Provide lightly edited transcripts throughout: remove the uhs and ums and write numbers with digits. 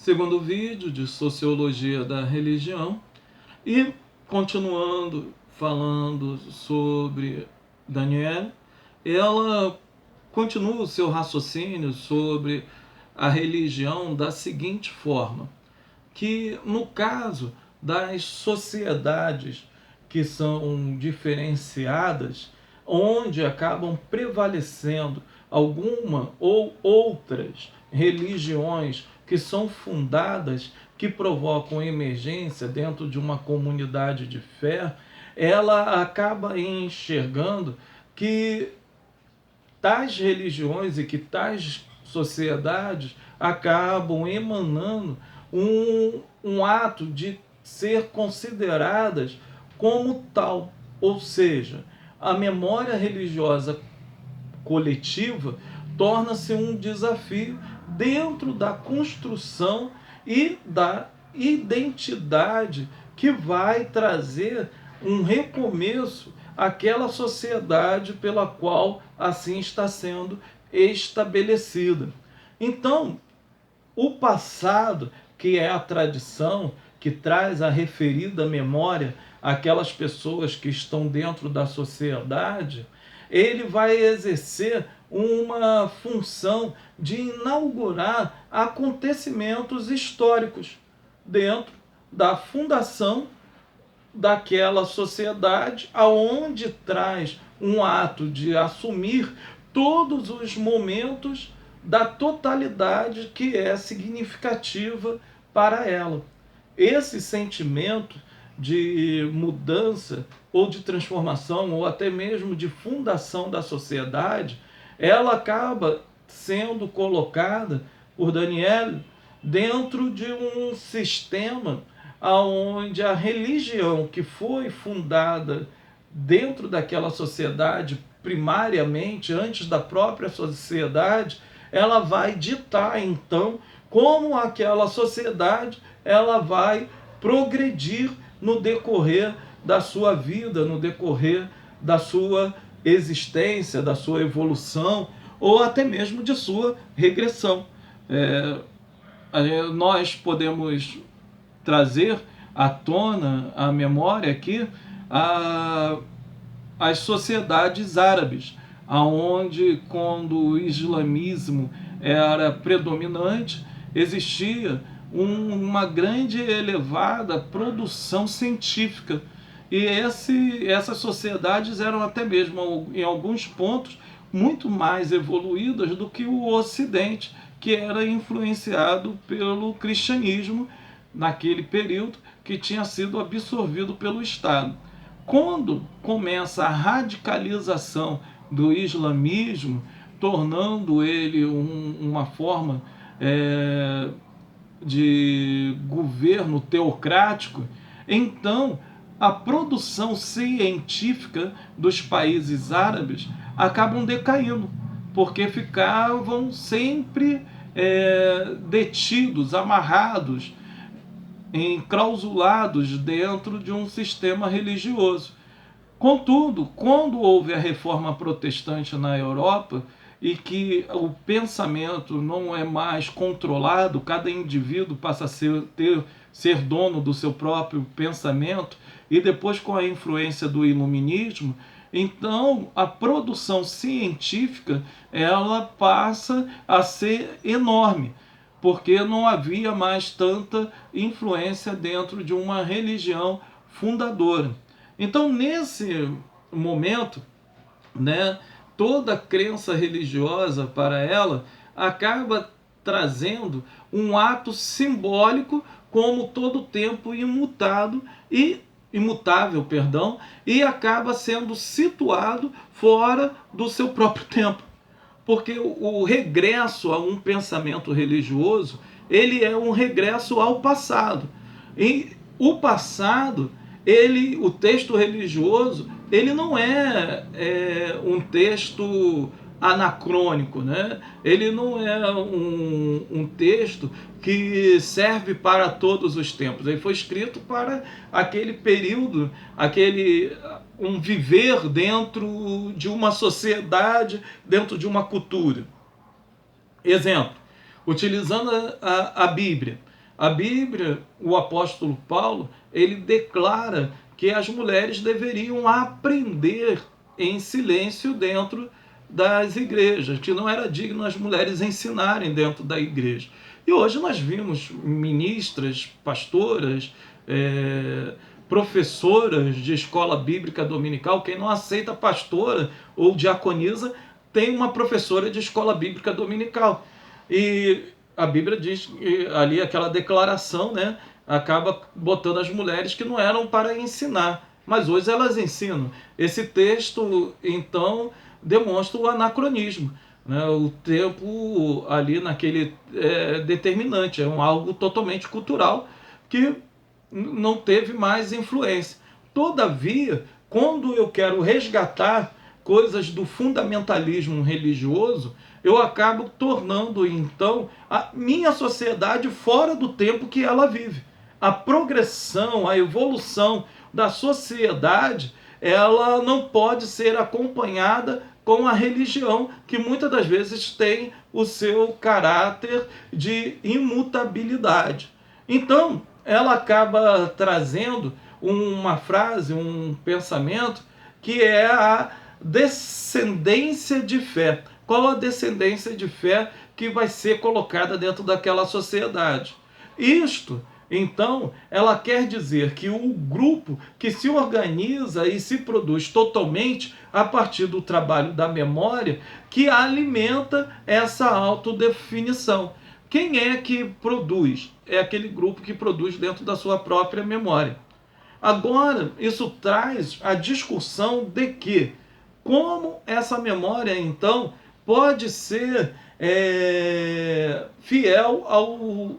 segundo vídeo de Sociologia da Religião, e continuando falando sobre Danielle, ela continua o seu raciocínio sobre a religião da seguinte forma, que no caso das sociedades que são diferenciadas, onde acabam prevalecendo alguma ou outras religiões que são fundadas, que provocam emergência dentro de uma comunidade de fé, ela acaba enxergando que tais religiões e que tais sociedades acabam emanando um ato de ser consideradas como tal, ou seja, a memória religiosa coletiva torna-se um desafio dentro da construção e da identidade que vai trazer um recomeço àquela sociedade pela qual assim está sendo estabelecida. Então, o passado, que é a tradição, que traz a referida memória àquelas pessoas que estão dentro da sociedade, ele vai exercer uma função de inaugurar acontecimentos históricos dentro da fundação daquela sociedade, aonde traz um ato de assumir todos os momentos da totalidade que é significativa para ela. Esse sentimento de mudança ou de transformação ou até mesmo de fundação da sociedade, ela acaba sendo colocada por Danielle dentro de um sistema onde a religião que foi fundada dentro daquela sociedade, primariamente, antes da própria sociedade, ela vai ditar, então, como aquela sociedade ela vai progredir no decorrer da sua vida, no decorrer da sua existência, da sua evolução, ou até mesmo de sua regressão. Nós podemos trazer à tona a memória aqui as sociedades árabes, aonde quando o islamismo era predominante, existia uma grande e elevada produção científica. E essas sociedades eram até mesmo, em alguns pontos, muito mais evoluídas do que o Ocidente, que era influenciado pelo cristianismo naquele período, que tinha sido absorvido pelo Estado. Quando começa a radicalização do islamismo, tornando ele uma forma de governo teocrático, então a produção científica dos países árabes acabam decaindo, porque ficavam sempre detidos, amarrados, enclausulados dentro de um sistema religioso. Contudo, quando houve a reforma protestante na Europa e que o pensamento não é mais controlado, cada indivíduo passa a ser dono do seu próprio pensamento, e depois com a influência do iluminismo, então a produção científica ela passa a ser enorme, porque não havia mais tanta influência dentro de uma religião fundadora. Então, nesse momento, toda crença religiosa para ela acaba trazendo um ato simbólico como todo tempo imutável, e acaba sendo situado fora do seu próprio tempo. Porque o regresso a um pensamento religioso, ele é um regresso ao passado. E o passado, o texto religioso, ele não é um texto anacrônico, né? Ele não é um texto que serve para todos os tempos. Ele foi escrito para aquele período, um viver dentro de uma sociedade, dentro de uma cultura. Exemplo, utilizando a Bíblia, A Bíblia, o apóstolo Paulo, ele declara que as mulheres deveriam aprender em silêncio dentro das igrejas, que não era digno as mulheres ensinarem dentro da igreja. E hoje nós vimos ministras, pastoras, professoras de escola bíblica dominical. Quem não aceita pastora ou diaconisa tem uma professora de escola bíblica dominical. E a Bíblia diz ali, aquela declaração, né, acaba botando as mulheres que não eram para ensinar, mas hoje elas ensinam. Esse texto, então, demonstra o anacronismo, né? O tempo ali naquele determinante, algo totalmente cultural que não teve mais influência. Todavia, quando eu quero resgatar coisas do fundamentalismo religioso, eu acabo tornando, então, a minha sociedade fora do tempo que ela vive. A progressão, a evolução da sociedade, ela não pode ser acompanhada com a religião, que muitas das vezes tem o seu caráter de imutabilidade. Então, ela acaba trazendo uma frase, um pensamento, que é a descendência de fé. Qual a descendência de fé que vai ser colocada dentro daquela sociedade? Isto, então, ela quer dizer que o grupo que se organiza e se produz totalmente a partir do trabalho da memória, que alimenta essa autodefinição. Quem é que produz? É aquele grupo que produz dentro da sua própria memória. Agora, isso traz a discussão de que como essa memória, então, pode ser fiel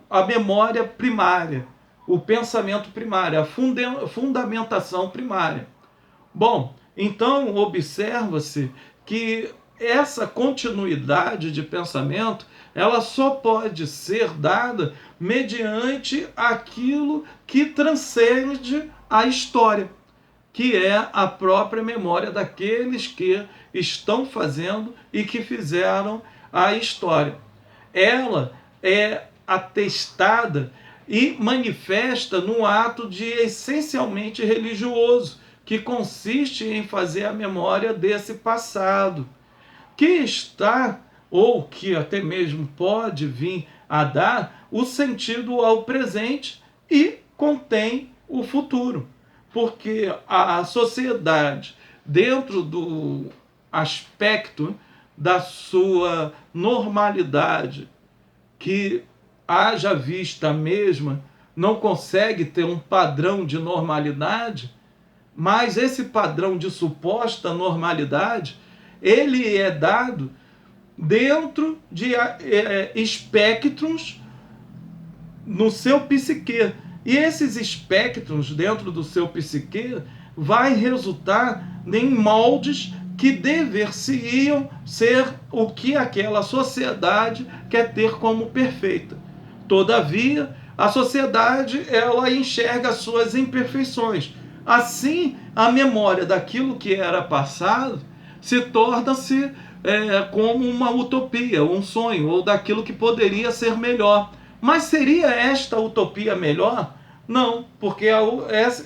à memória primária, o pensamento primário, a fundamentação primária. Bom, então observa-se que essa continuidade de pensamento, ela só pode ser dada mediante aquilo que transcende a história, que é a própria memória daqueles que estão fazendo e que fizeram a história. Ela é atestada e manifesta no ato de essencialmente religioso, que consiste em fazer a memória desse passado, que está, ou que até mesmo pode vir a dar, o sentido ao presente e contém o futuro. Porque a sociedade, dentro do aspecto da sua normalidade, que haja vista mesma, não consegue ter um padrão de normalidade, mas esse padrão de suposta normalidade, ele é dado dentro de espectros no seu psique. E esses espectros dentro do seu psique vai resultar em moldes que dever-se-iam ser o que aquela sociedade quer ter como perfeita. Todavia, a sociedade, ela enxerga as suas imperfeições. Assim, a memória daquilo que era passado se torna-se como uma utopia, um sonho, ou daquilo que poderia ser melhor. Mas seria esta utopia melhor? Não, porque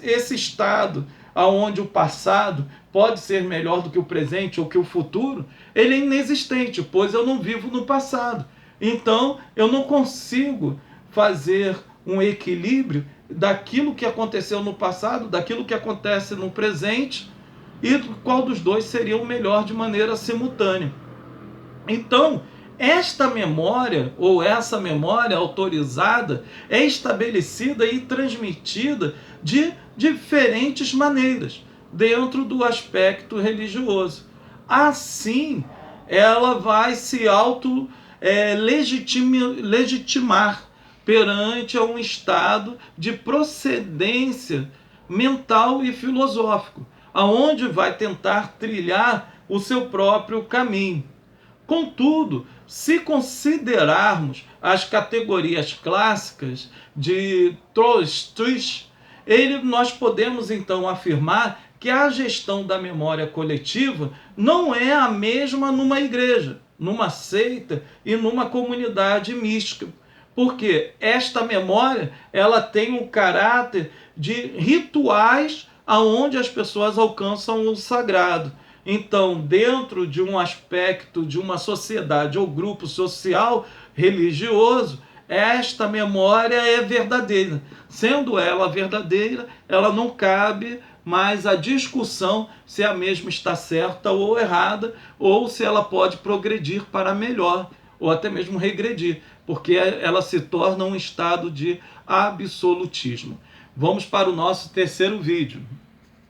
esse estado onde o passado pode ser melhor do que o presente ou que o futuro, ele é inexistente, pois eu não vivo no passado. Então, eu não consigo fazer um equilíbrio daquilo que aconteceu no passado, daquilo que acontece no presente, e qual dos dois seria o melhor de maneira simultânea. Então, esta memória, ou essa memória autorizada, é estabelecida e transmitida de diferentes maneiras, dentro do aspecto religioso. Assim, ela vai se legitimar perante um estado de procedência mental e filosófico, aonde vai tentar trilhar o seu próprio caminho. Contudo, se considerarmos as categorias clássicas de Tolstói, nós podemos então afirmar que a gestão da memória coletiva não é a mesma numa igreja, numa seita e numa comunidade mística, Porque esta memória, ela tem um caráter de rituais aonde as pessoas alcançam o sagrado. Então, dentro de um aspecto de uma sociedade ou grupo social religioso, esta memória é verdadeira. Sendo ela verdadeira, ela não cabe mais a discussão se a mesma está certa ou errada, ou se ela pode progredir para melhor, ou até mesmo regredir, porque ela se torna um estado de absolutismo. Vamos para o nosso terceiro vídeo.